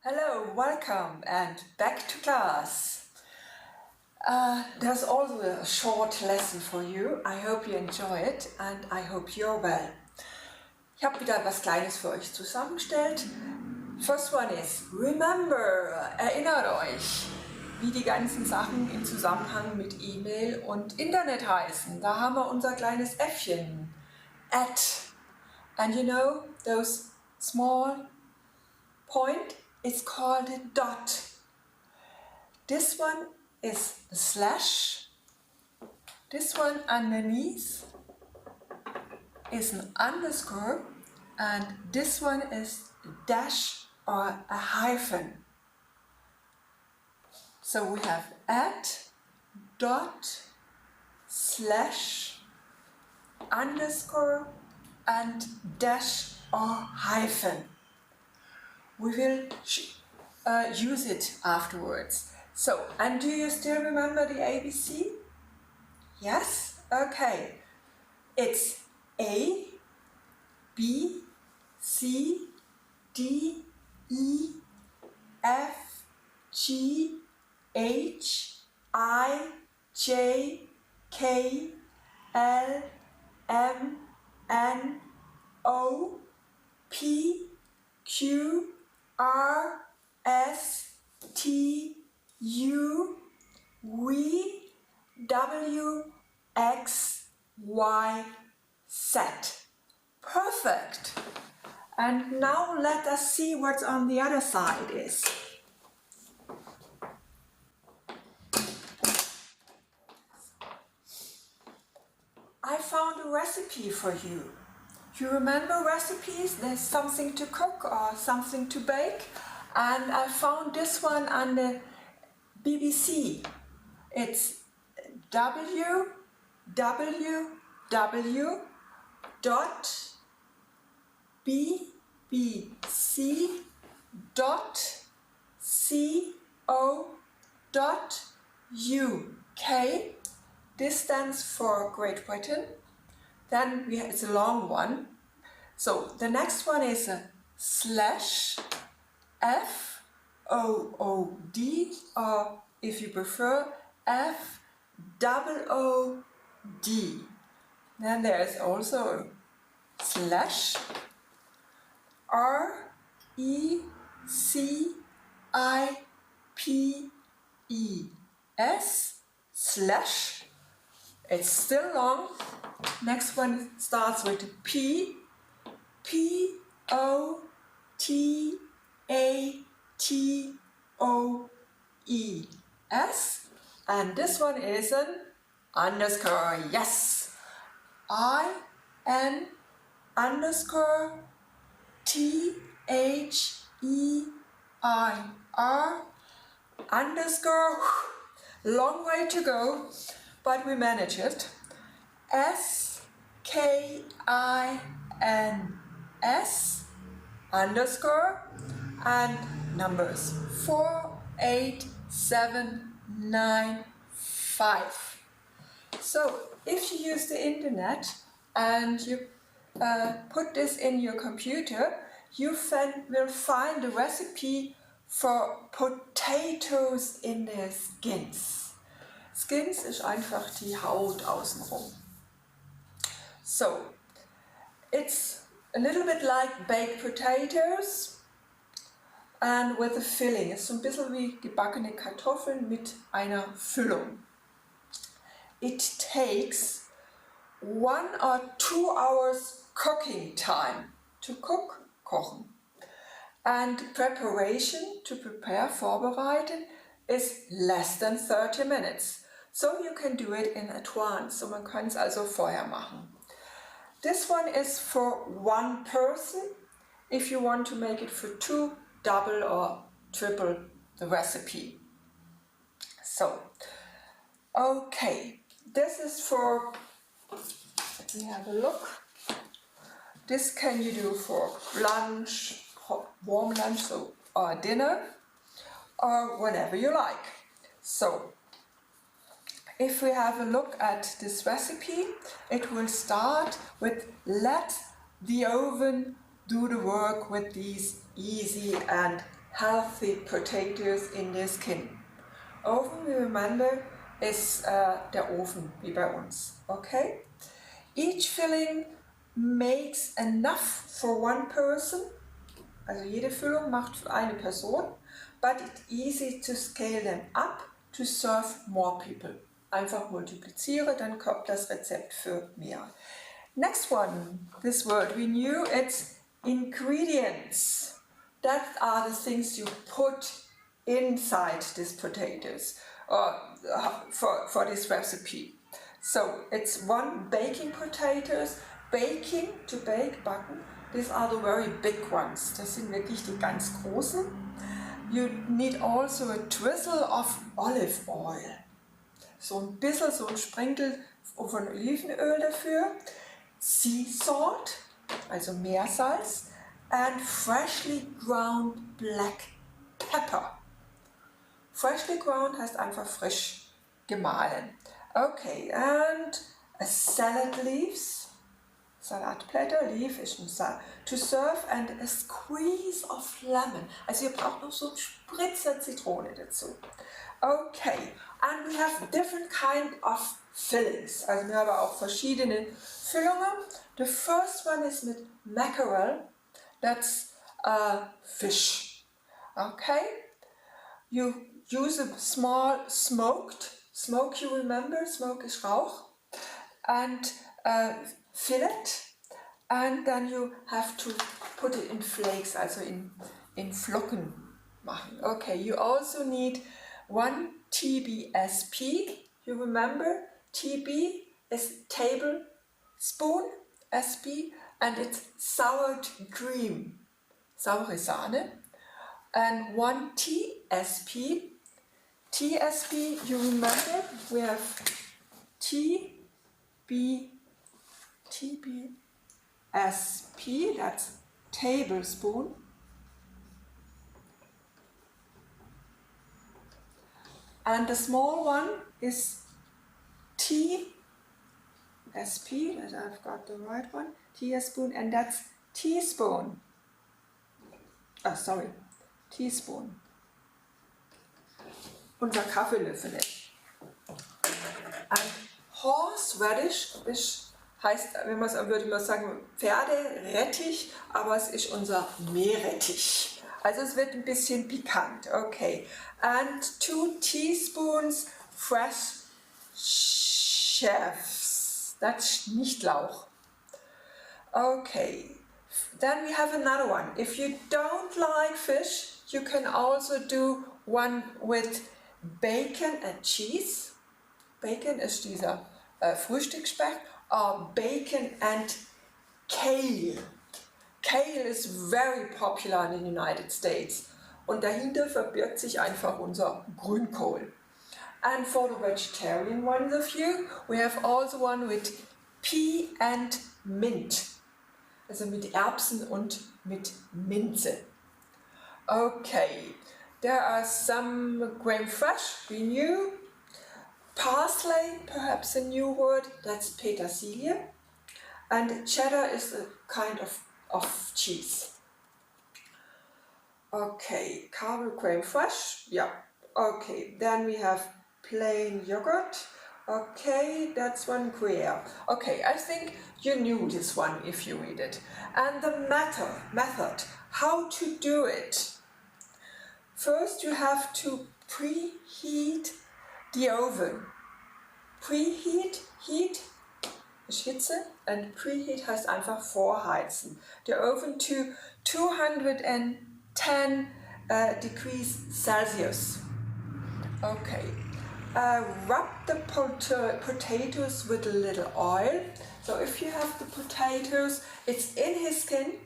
Hello, welcome and back to class. There's also a short lesson for you. I hope you enjoy it and I hope you're well. Ich habe wieder was Kleines für euch zusammengestellt. First one is remember, erinnert euch, wie die ganzen Sachen im Zusammenhang mit E-Mail und Internet heißen. Da haben wir unser kleines Äffchen, at. And you know, those small point, it's called a dot. This one is the slash. This one underneath is an underscore, and this one is a dash or a hyphen. So we have at, dot, slash, underscore, and dash or hyphen. We will use it afterwards. So, and do you still remember the ABC? Yes? Okay. It's A, B, C, D, E, F, G, H, I, J, K, L, M, N, O, P, Q, R, S, T, U, V, W, X, Y, Z. Perfect. And now let us see what's on the other side is. I found a recipe for you. You remember recipes? There's something to cook or something to bake. And I found this one on the BBC. It's www.bbc.co.uk. This stands for Great Britain. Then it's a long one. So the next one is a slash FOOD, or if you prefer FOOD. Then there is also a slash RECIPES slash. It's still long. Next one starts with P, POTATOES, and this one is an underscore. Yes, IN underscore THEIR underscore. Long way to go, but we manage it. SKINS underscore and numbers 48795. So if you use the internet and you put this in your computer, you will find the recipe for potatoes in their skins. Skins ist einfach die Haut außenrum. So, it's a little bit like baked potatoes and with a filling. Es ist so ein bisschen wie gebackene Kartoffeln mit einer Füllung. It takes 1 or 2 hours cooking time to cook, kochen. And preparation, to prepare, vorbereiten, is less than 30 minutes. So you can do it in advance. So man kann es also vorher machen. This one is for one person. If you want to make it for two, double or triple the recipe. So, okay, this is for, let me have a look. This can you do for lunch, warm lunch, so or dinner, or whatever you like. So, if we have a look at this recipe, it will start with let the oven do the work with these easy and healthy potatoes in their skin. Oven, we remember, ist der Ofen, wie bei uns. Okay? Each filling makes enough for one person. Also jede Füllung macht für eine Person. But it's easy to scale them up to serve more people. Einfach multipliziere, dann kommt das Rezept für mehr. Next one, this word we knew, it's ingredients. That are the things you put inside these potatoes for this recipe. So it's one baking potatoes, baking, to bake, backen. These are the very big ones. Das sind wirklich die ganz großen. You need also a drizzle of olive oil. So ein bisschen, so ein Sprenkel von Olivenöl dafür. Sea salt, also Meersalz. And freshly ground black pepper. Freshly ground heißt einfach frisch gemahlen. Okay, and a salad leaves. Salatblätter, leaf ist ein Salat. To serve and a squeeze of lemon. Also ihr braucht noch so einen Spritzer Zitrone dazu. Okay, and we have different kind of fillings. Also wir haben auch verschiedene Füllungen. The first one is mit mackerel. That's fish. Okay, you use a small smoked. Smoke, you remember? Smoke is Rauch. And fillet, and then you have to put it in flakes, also in Flocken machen. Okay, you also need 1 TBSP. You remember? TB is tablespoon, SP, and it's soured cream, saure Sahne. And 1 TSP. TSP, you remember? We have TBSP, that's tablespoon. And the small one is TSP, that I've got the right one, teaspoon, and that's teaspoon. Oh, sorry, teaspoon. Unser Kaffeelöffel. And horseradish heißt, würde man sagen, Pferderettich, aber es ist unser Meerrettich. Also es wird ein bisschen pikant. Okay. And 2 teaspoons fresh chives. That's nicht Lauch. Okay. Then we have another one. If you don't like fish, you can also do one with bacon and cheese. Bacon ist dieser Frühstücksspeck. Bacon and kale. Kale is very popular in the United States. Und dahinter verbirgt sich einfach unser Grünkohl. And for the vegetarian ones of you, we have also one with pea and mint. Also mit Erbsen und mit Minze. Okay, there are some crème fraîche, we knew. Parsley, perhaps a new word, that's petersilie. And cheddar is a kind of cheese. Okay, caramel crème fraîche, yeah. Okay, then we have plain yogurt. Okay, that's one Gruyere. Okay, I think you knew this one if you read it. And the method, how to do it. First you have to preheat the oven. Preheat, heat ist Hitze, and preheat heißt einfach vorheizen. The oven to 210 degrees Celsius. Okay. Rub the potatoes with a little oil. So if you have the potatoes, it's in his skin,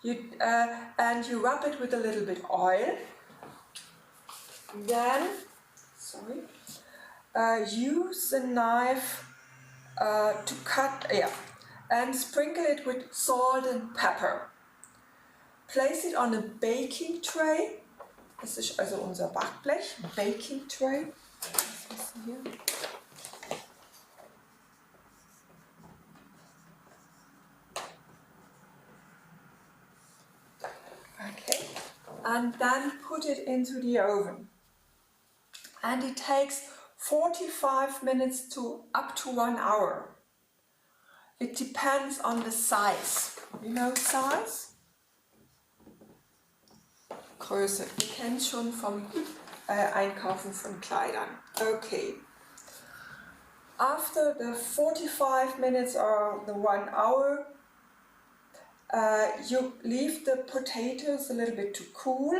and you rub it with a little bit oil. Then, use a knife to cut, and sprinkle it with salt and pepper. Place it on a baking tray. Das ist also unser Backblech, Baking Tray. Was ist hier? Okay. and then put it into the oven. And it takes 45 minutes to up to 1 hour. It depends on the size. You know size? Größe. Ihr kennt schon vom Einkaufen von Kleidern. Okay. After the 45 minutes or the 1 hour, you leave the potatoes a little bit to cool,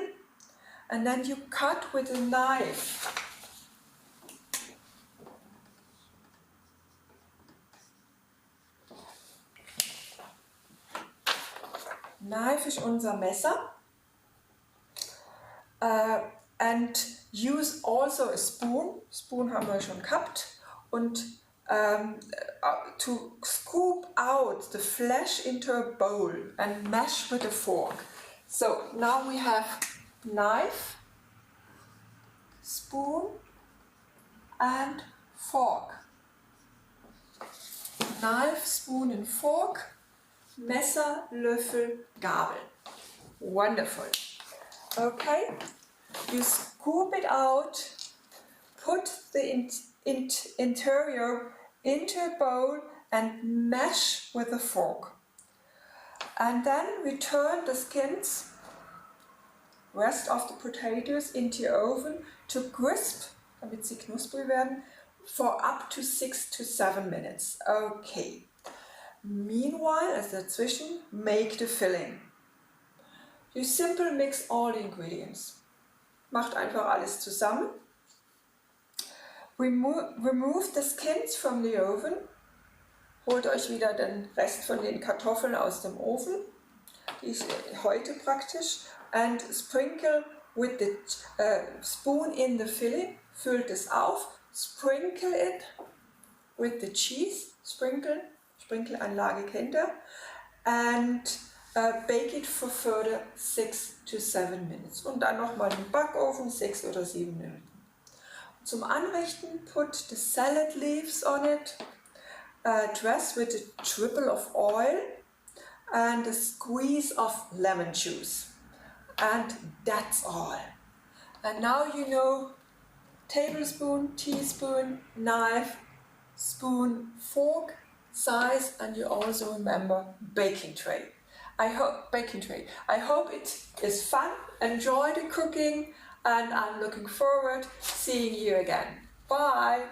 and then you cut with a knife. Knife ist unser Messer. And use also a spoon. Spoon haben wir schon gehabt. Und to scoop out the flesh into a bowl and mash with a fork. So now we have knife, spoon and fork. Knife, spoon and fork. Messer, Löffel, Gabel. Wonderful. Okay, you scoop it out, put the interior into a bowl and mash with a fork. And then return the skins, rest of the potatoes, into your oven to crisp, damit sie knusprig werden, for up to 6 to 7 minutes. Okay. Meanwhile, as dazwischen, make the filling. You simply mix all the ingredients. Macht einfach alles zusammen. Remove the skins from the oven. Holt euch wieder den Rest von den Kartoffeln aus dem Ofen. Die ist heute praktisch. And sprinkle with the spoon in the filling. Füllt es auf. Sprinkle it with the cheese. Sprinkleanlage kennt ihr. And bake it for further 6 to 7 minutes. Und dann nochmal im Backofen 6 oder 7 Minuten. Zum Anrichten, put the salad leaves on it, dress with a dribble of oil and a squeeze of lemon juice. And that's all. And now you know tablespoon, teaspoon, knife, spoon, fork, size, and you also remember baking tray. I hope it is fun. Enjoy the cooking, and I'm looking forward to seeing you again. Bye!